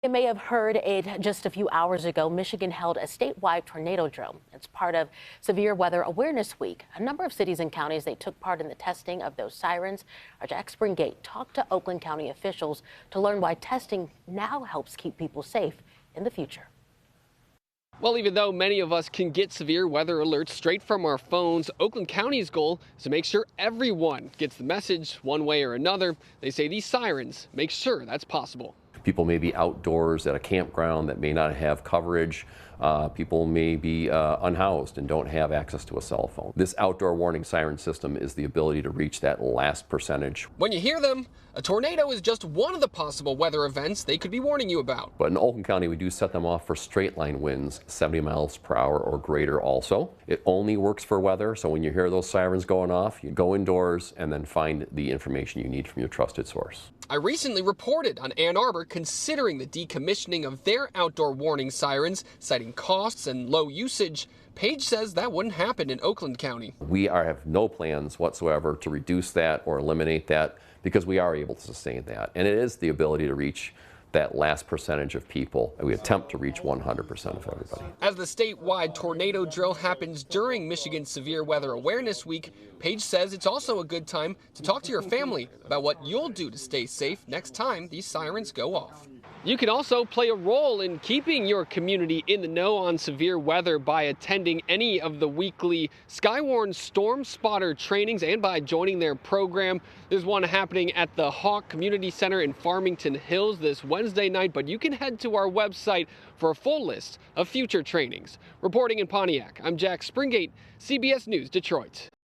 You may have heard it just a few hours ago. Michigan held a statewide tornado drill. It's part of Severe Weather Awareness Week. A number of cities and counties, they took part in the testing of those sirens. Our Jack Springate talked to Oakland County officials to learn why testing now helps keep people safe in the future. Well, even though many of us can get severe weather alerts straight from our phones, Oakland County's goal is to make sure everyone gets the message one way or another. They say these sirens make sure that's possible. People may be outdoors at a campground that may not have coverage. People may be unhoused and don't have access to a cell phone. This outdoor warning siren system is the ability to reach that last percentage. When you hear them, a tornado is just one of the possible weather events they could be warning you about. But in Oakland County, we do set them off for straight line winds, 70 miles per hour or greater also. It only works for weather, so when you hear those sirens going off, you go indoors and then find the information you need from your trusted source. I recently reported on Ann Arbor considering the decommissioning of their outdoor warning sirens, citing costs and low usage. Page says that wouldn't happen in Oakland County. We have no plans whatsoever to reduce that or eliminate that because we are able to sustain that. And it is the ability to reach that last percentage of people. We attempt to reach 100% of everybody. As the statewide tornado drill happens during Michigan's Severe Weather Awareness Week, Page says it's also a good time to talk to your family about what you'll do to stay safe next time these sirens go off. You can also play a role in keeping your community in the know on severe weather by attending any of the weekly Skywarn Storm Spotter trainings and by joining their program. There's one happening at the Hawk Community Center in Farmington Hills this Wednesday night, but you can head to our website for a full list of future trainings. Reporting in Pontiac, I'm Jack Springate, CBS News, Detroit.